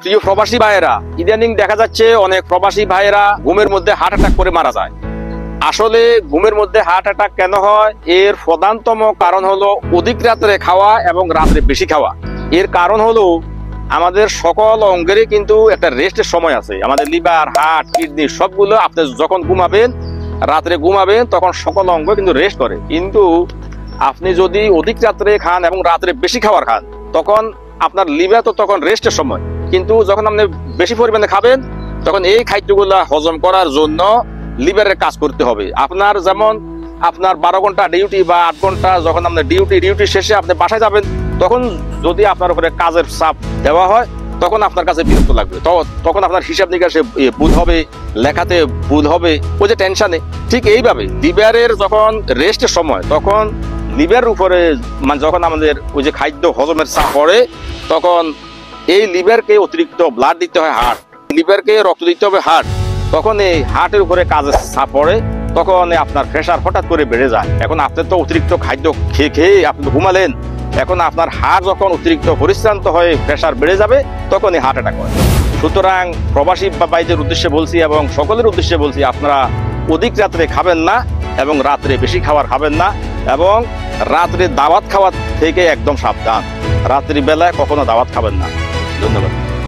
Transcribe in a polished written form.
প্রিয় প্রবাসী ভাইয়েরা, ইদানিং দেখা যাচ্ছে অনেক প্রবাসী ভাইয়েরা ঘুমের মধ্যে হার্ট অ্যাটাক করে মারা যায়। আসলে ঘুমের মধ্যে হার্ট অ্যাটাক কেন হয়? এর প্রধানতম কারণ হলো অধিক রাত্রে খাওয়া এবং রাত্রে বেশি খাওয়া। এর কারণ হলো আমাদের সকল অঙ্গেরই কিন্তু একটা রেস্টের সময় আছে। আমাদের লিভার, হার্ট, কিডনি সবগুলো আপনি যখন ঘুমাবেন, রাত্রে ঘুমাবেন, তখন সকল অঙ্গ কিন্তু রেস্ট করে। কিন্তু আপনি যদি অধিক রাত্রে খান এবং রাত্রে বেশি খাবার খান, তখন আপনার লিভার তো তখন রেস্টের সময়, কিন্তু যখন আপনি বেশি পরিমাণে খাবেন, তখন এই খাদ্যগুলা হজম করার জন্য লিভারের কাজ করতে হবে। আপনার যেমন আপনার 12 ঘন্টা ডিউটি বা 8 ঘন্টা যখন আপনার ডিউটি শেষে আপনি বাসায় যাবেন, তখন যদি আপনার উপরে কাজের চাপ দেওয়া হয়, তখন আপনার কাছে বিরক্ত লাগবে, তখন আপনার হিসাব নিকাশে ভুল হবে, লেখাতে ভুল হবে, ওই যে টেনশনে। ঠিক এইভাবে লিভারের যখন রেস্টের সময়, তখন লিভারের উপরে মানে যখন আমাদের ওই যে খাদ্য হজমের চাপ পড়ে, তখন এই লিভারকে অতিরিক্ত ব্লাড দিতে হয় হার্ট, লিভারকে রক্ত দিতে হবে হার্ট, তখন এই হার্টের উপরে কাজের চাপ পড়ে, তখন আপনার প্রেশার হঠাৎ করে বেড়ে যায়। এখন আপনি তো অতিরিক্ত খাদ্য খেয়ে আপনি ঘুমালেন, এখন আপনার হার্ট যখন অতিরিক্ত পরিশ্রান্ত হয়ে প্রেশার বেড়ে যাবে, তখন এই হার্ট অ্যাটাক হয়। সুতরাং প্রবাসী ভাইদের উদ্দেশ্যে বলছি এবং সকলের উদ্দেশ্যে বলছি, আপনারা অধিক রাত্রে খাবেন না এবং রাত্রে বেশি খাবার খাবেন না, এবং রাত্রে দাওয়াত খাওয়া থেকে একদম সাবধান। রাত্রি বেলায় কখনো দাওয়াত খাবেন না। ধন্যবাদ।